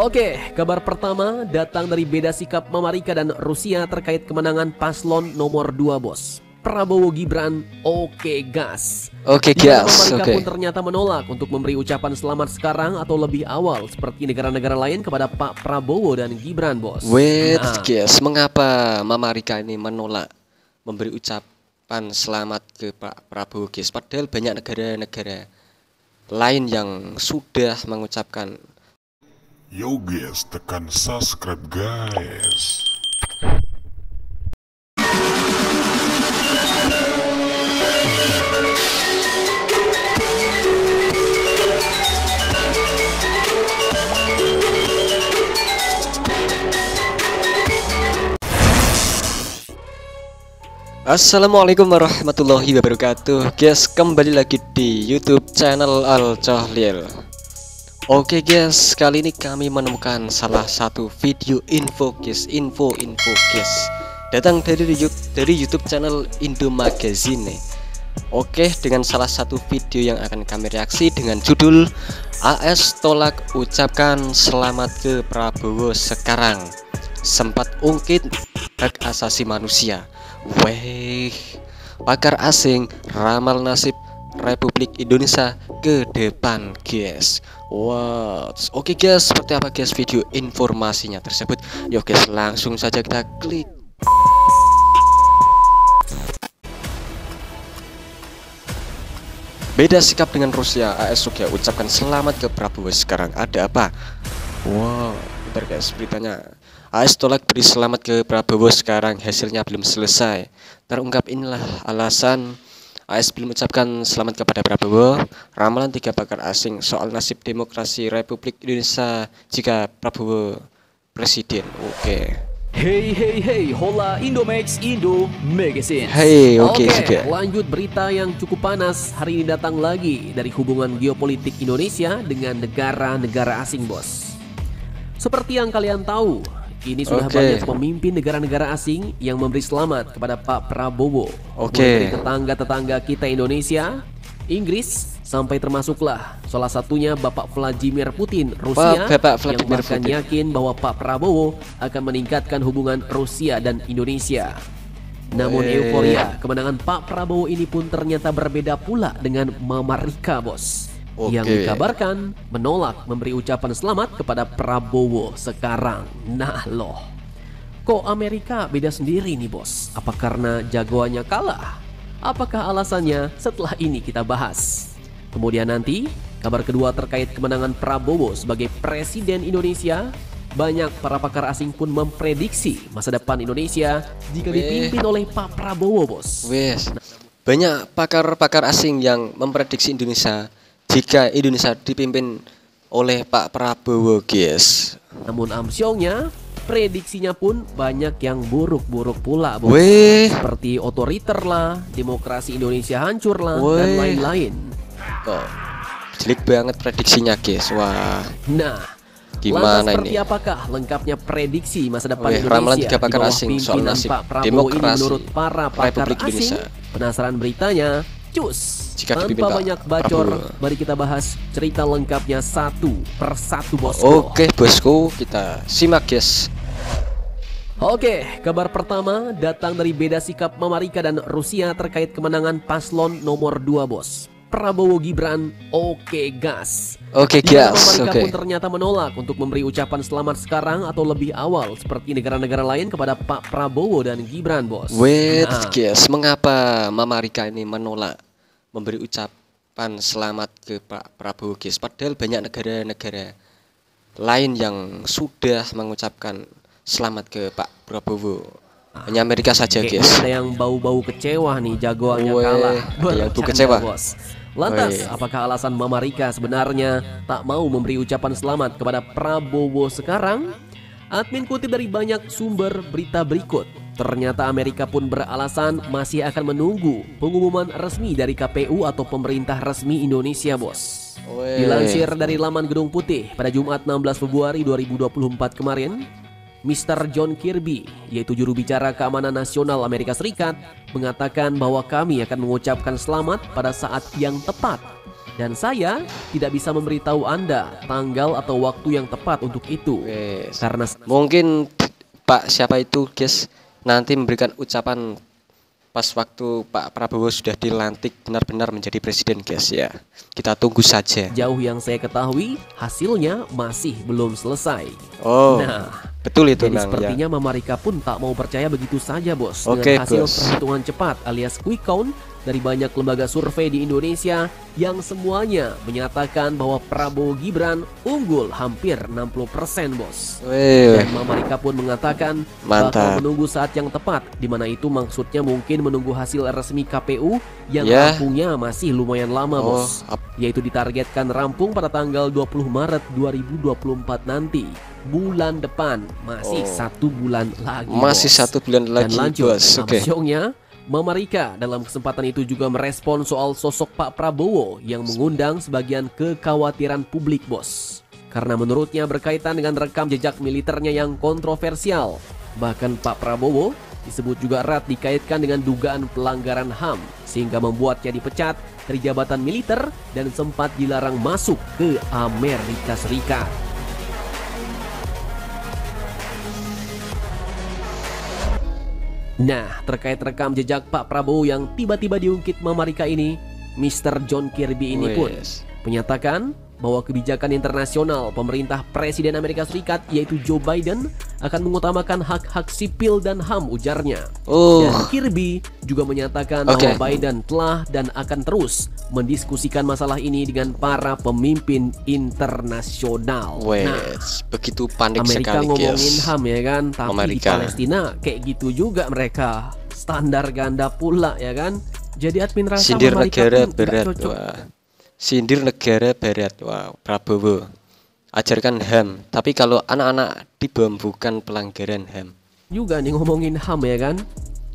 Oke, kabar pertama datang dari beda sikap Amerika dan Rusia terkait kemenangan paslon nomor 2 bos. Prabowo Gibran oke gas. Oke gas. Amerika pun ternyata menolak untuk memberi ucapan selamat sekarang atau lebih awal seperti negara-negara lain kepada Pak Prabowo dan Gibran bos. Wait guys, mengapa Amerika ini menolak memberi ucapan selamat ke Pak Prabowo guys? Padahal banyak negara-negara lain yang sudah mengucapkan. Yo guys, tekan subscribe guys. Assalamualaikum warahmatullahi wabarakatuh. Guys, kembali lagi di YouTube channel Al Cahlil. Oke guys, kali ini kami menemukan salah satu video info guys, info guys, datang dari YouTube channel Indo Magazine nih. Oke, dengan salah satu video yang akan kami reaksi dengan judul AS tolak ucapkan selamat ke Prabowo sekarang, sempat ungkit hak asasi manusia. Weh, pakar asing ramal nasib Republik Indonesia ke depan guys. Wow, oke guys, seperti apa guys video informasinya tersebut? Yuk guys, langsung saja kita klik. Beda sikap dengan Rusia, AS Rusia ucapkan selamat ke Prabowo sekarang, ada apa? Wow, bentar guys beritanya. AS tolak beri selamat ke Prabowo sekarang, hasilnya belum selesai. Terungkap inilah alasan AS belum mengucapkan selamat kepada Prabowo. Ramalan 3 pakar asing soal nasib demokrasi Republik Indonesia jika Prabowo presiden. Oke. Hey, hola Indomax Indo Magazine. Oke, lanjut berita yang cukup panas hari ini datang lagi dari hubungan geopolitik Indonesia dengan negara-negara asing bos. Seperti yang kalian tahu, ini sudah banyak pemimpin negara-negara asing yang memberi selamat kepada Pak Prabowo. Mulai dari tetangga-tetangga kita Indonesia, Inggris, sampai termasuklah salah satunya Bapak Vladimir Putin Rusia, yang bahkan yakin bahwa Pak Prabowo akan meningkatkan hubungan Rusia dan Indonesia. Namun euforia kemenangan Pak Prabowo ini pun ternyata berbeda pula dengan Amerika bos, yang dikabarkan menolak memberi ucapan selamat kepada Prabowo sekarang. Nah loh, kok Amerika beda sendiri nih bos? Apa karena jagoannya kalah? Apakah alasannya? Setelah ini kita bahas. Kemudian nanti kabar kedua terkait kemenangan Prabowo sebagai Presiden Indonesia. Banyak para pakar asing pun memprediksi masa depan Indonesia jika dipimpin oleh Pak Prabowo bos. Banyak pakar-pakar asing yang memprediksi Indonesia jika Indonesia dipimpin oleh Pak Prabowo guys. Namun amsyongnya, prediksinya pun banyak yang buruk-buruk pula bos. Seperti otoriter lah, demokrasi Indonesia hancur lah, dan lain-lain. Kok jelek banget prediksinya guys. Wah. Nah, gimana seperti ini? Apakah lengkapnya prediksi masa depan Indonesia ramalan 3 pakar asing soal nasib Pak Prabowo demokrasi ini menurut para pakar Republik asing? Penasaran beritanya? Cus, tanpa banyak bacor, mari kita bahas cerita lengkapnya satu persatu bosku. Oke bosku, kita simak guys. Oke, kabar pertama datang dari beda sikap Amerika dan Rusia terkait kemenangan paslon nomor 2 bos. Prabowo Gibran oke gas. Amerika pun ternyata menolak untuk memberi ucapan selamat sekarang atau lebih awal seperti negara-negara lain kepada Pak Prabowo dan Gibran bos. Guys, mengapa Amerika ini menolak memberi ucapan selamat ke Pak Prabowo guys? Padahal banyak negara-negara lain yang sudah mengucapkan selamat ke Pak Prabowo. Hanya Amerika saja guys. Ada yang bau-bau kecewa nih, jagoannya kalah. Yang kecewa bos. Lantas, apakah alasan Amerika sebenarnya tak mau memberi ucapan selamat kepada Prabowo sekarang? Admin kutip dari banyak sumber berita berikut. Ternyata Amerika pun beralasan masih akan menunggu pengumuman resmi dari KPU atau pemerintah resmi Indonesia bos. Dilansir dari laman Gedung Putih pada Jumat 16 Februari 2024 kemarin, Mr. John Kirby, yaitu juru bicara keamanan nasional Amerika Serikat, mengatakan bahwa kami akan mengucapkan selamat pada saat yang tepat. Dan saya tidak bisa memberitahu Anda tanggal atau waktu yang tepat untuk itu. Karena mungkin Pak siapa itu guys nanti memberikan ucapan pas waktu Pak Prabowo sudah dilantik benar-benar menjadi presiden guys ya. Kita tunggu saja. Jauh yang saya ketahui hasilnya masih belum selesai. Nah, betul itu jadi Nang, sepertinya ya. Mama Rika pun tak mau percaya begitu saja bos. Oke, dengan hasil bos. perhitungan cepat alias quick count dari banyak lembaga survei di Indonesia yang semuanya menyatakan bahwa Prabowo Gibran unggul hampir 60% bos. Dan Mama Rika pun mengatakan bakal menunggu saat yang tepat, di mana itu maksudnya mungkin menunggu hasil resmi KPU yang rampungnya masih lumayan lama bos, yaitu ditargetkan rampung pada tanggal 20 Maret 2024 nanti. Bulan depan masih 1 bulan lagi masih bos. 1 bulan lagi. Dan lanjut Oke. Mama Rika dalam kesempatan itu juga merespon soal sosok Pak Prabowo yang mengundang sebagian kekhawatiran publik bos. Karena menurutnya berkaitan dengan rekam jejak militernya yang kontroversial. Bahkan Pak Prabowo disebut juga erat dikaitkan dengan dugaan pelanggaran HAM sehingga membuatnya dipecat dari jabatan militer dan sempat dilarang masuk ke Amerika Serikat. Nah, terkait rekam jejak Pak Prabowo yang tiba-tiba diungkit Mama Rika ini, Mr. John Kirby ini pun menyatakan bahwa kebijakan internasional pemerintah Presiden Amerika Serikat yaitu Joe Biden akan mengutamakan hak-hak sipil dan HAM ujarnya. Dan Kirby juga menyatakan bahwa Biden telah dan akan terus mendiskusikan masalah ini dengan para pemimpin internasional. Begitu panik Amerika sekali ngomongin guys. HAM ya kan, tapi di Amerika. Palestina kayak gitu juga mereka. Standar ganda pula ya kan. Jadi admin rasa Sindir Amerika negara pun berat. nggak cocok. Sindir negara barat. Wow, Prabowo ajarkan HAM. Tapi kalau anak-anak dibom bukan pelanggaran HAM. Juga nih ngomongin HAM ya kan.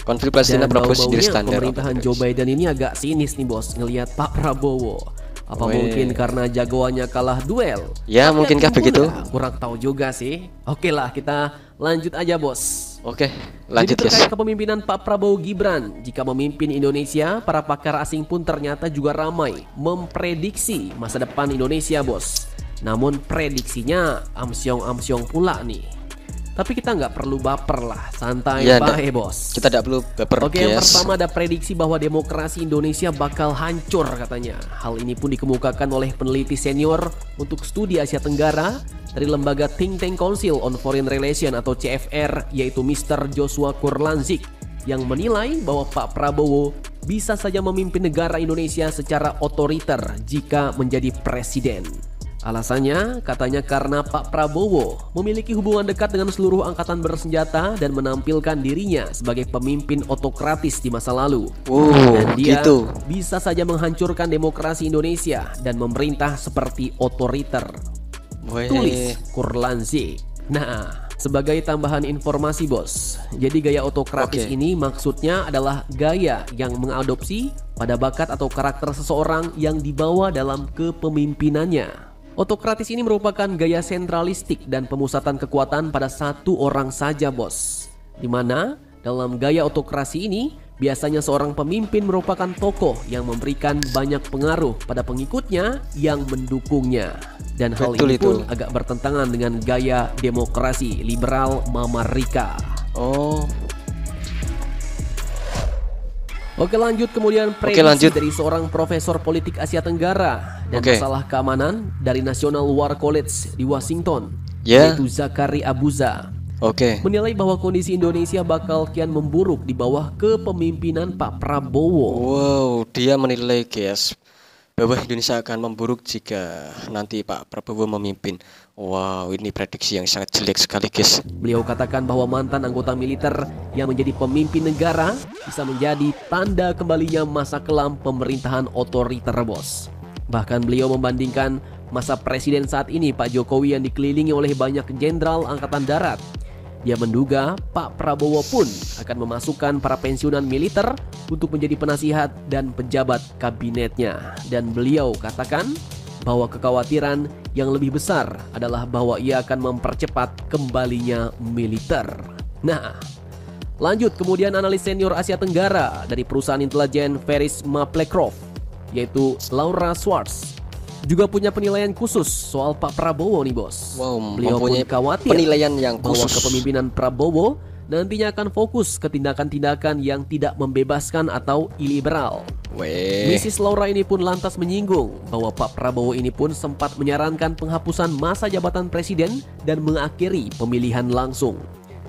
Konflik Palestina Prabowo sendiri bau-baunya standar. pemerintahan Joe Biden ini agak sinis nih bos ngelihat Pak Prabowo. Apa mungkin karena jagoannya kalah duel? Ya, mungkinkah begitu? Kurang tahu juga sih. Oke lah, kita lanjut aja bos. Oke, lanjut Jadi guys. terkait kepemimpinan Pak Prabowo Gibran jika memimpin Indonesia, para pakar asing pun ternyata juga ramai memprediksi masa depan Indonesia bos. Namun prediksinya amsyong-amsyong pula nih. Tapi kita nggak perlu baper lah, santai bae bos. Kita tidak perlu baper. Oke, yang pertama ada prediksi bahwa demokrasi Indonesia bakal hancur katanya. Hal ini pun dikemukakan oleh peneliti senior untuk studi Asia Tenggara dari lembaga Think Tank Council on Foreign Relations atau CFR, yaitu Mr. Joshua Kurlanzik, yang menilai bahwa Pak Prabowo bisa saja memimpin negara Indonesia secara otoriter jika menjadi presiden. Alasannya katanya karena Pak Prabowo memiliki hubungan dekat dengan seluruh angkatan bersenjata dan menampilkan dirinya sebagai pemimpin otokratis di masa lalu. Dan dia bisa saja menghancurkan demokrasi Indonesia dan memerintah seperti otoriter. Tulis Kurlanzik. Nah, sebagai tambahan informasi bos, jadi gaya otokratis ini maksudnya adalah gaya yang mengadopsi pada bakat atau karakter seseorang yang dibawa dalam kepemimpinannya. Otokratis ini merupakan gaya sentralistik dan pemusatan kekuatan pada satu orang saja bos. Dimana dalam gaya otokrasi ini biasanya seorang pemimpin merupakan tokoh yang memberikan banyak pengaruh pada pengikutnya yang mendukungnya. Dan hal ini pun agak bertentangan dengan gaya demokrasi liberal Mama Rika. Oke, lanjut kemudian prediksi dari seorang profesor politik Asia Tenggara dan masalah keamanan dari National War College di Washington, yaitu Zakari Abuza. Menilai bahwa kondisi Indonesia bakal kian memburuk di bawah kepemimpinan Pak Prabowo. Dia menilai guys bahwa Indonesia akan memburuk jika nanti Pak Prabowo memimpin. Ini prediksi yang sangat jelek sekali guys. Beliau katakan bahwa mantan anggota militer yang menjadi pemimpin negara bisa menjadi tanda kembalinya masa kelam pemerintahan otoriter bos. Bahkan beliau membandingkan masa presiden saat ini Pak Jokowi yang dikelilingi oleh banyak jenderal angkatan darat. Dia menduga Pak Prabowo pun akan memasukkan para pensiunan militer untuk menjadi penasihat dan pejabat kabinetnya. Dan beliau katakan bahwa kekhawatiran yang lebih besar adalah bahwa ia akan mempercepat kembalinya militer. Nah, lanjut kemudian analis senior Asia Tenggara dari perusahaan intelijen Veris Maplecroft, yaitu Laura Swartz, juga punya penilaian khusus soal Pak Prabowo nih bos. Beliau pun khawatir penilaian yang khusus bahwa kepemimpinan Prabowo nantinya akan fokus ke tindakan-tindakan yang tidak membebaskan atau iliberal. Mrs. Laura ini pun lantas menyinggung bahwa Pak Prabowo ini pun sempat menyarankan penghapusan masa jabatan presiden dan mengakhiri pemilihan langsung.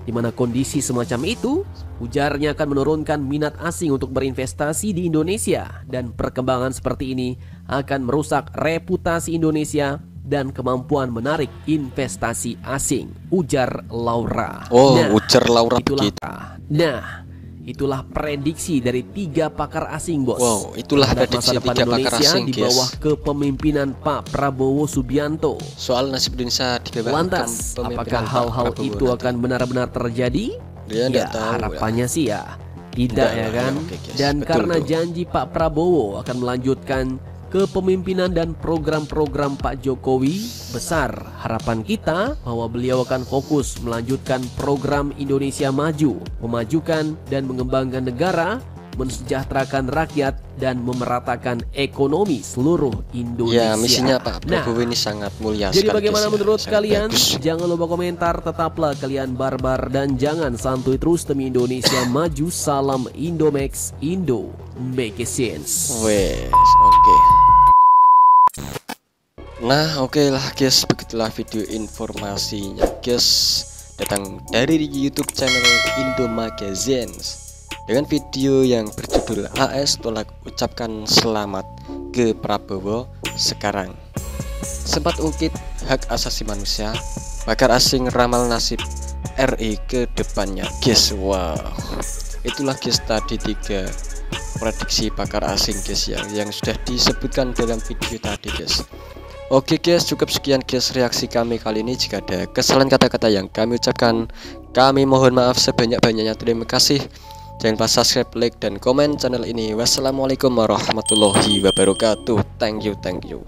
Di mana kondisi semacam itu, ujarnya akan menurunkan minat asing untuk berinvestasi di Indonesia, dan perkembangan seperti ini akan merusak reputasi Indonesia dan kemampuan menarik investasi asing, ujar Laura. Ujar Laura itulah, begitu. Itulah prediksi dari 3 pakar asing, bos. Itulah prediksi 3 pakar asing, di bawah kepemimpinan Pak Prabowo Subianto. Soal nasib Indonesia di bawah. Lantas, apakah hal-hal itu akan benar-benar terjadi? Ya, harapannya sih ya tidak ya kan. Dan karena janji Pak Prabowo akan melanjutkan kepemimpinan dan program-program Pak Jokowi, besar harapan kita bahwa beliau akan fokus melanjutkan program Indonesia Maju, memajukan dan mengembangkan negara, mensejahterakan rakyat, dan memeratakan ekonomi seluruh Indonesia. Ya, misinya Pak Prabowo ini sangat mulia. Jadi bagaimana menurut kalian? Jangan lupa komentar, tetaplah kalian barbar dan jangan santuy terus demi Indonesia Maju. Salam Indomax, Indo make sense. Nah, oke lah guys, begitulah video informasinya guys, datang dari YouTube channel Indo Magazines dengan video yang berjudul AS tolak ucapkan selamat ke Prabowo sekarang. Sempat ungkit hak asasi manusia, pakar asing ramal nasib RI ke depannya guys. Itulah guys tadi 3 prediksi pakar asing guys yang sudah disebutkan dalam video tadi guys. Oke guys, cukup sekian guys reaksi kami kali ini. Jika ada kesalahan kata-kata yang kami ucapkan, kami mohon maaf sebanyak-banyaknya. Terima kasih. Jangan lupa subscribe, like, dan komen channel ini. Wassalamualaikum warahmatullahi wabarakatuh. Thank you.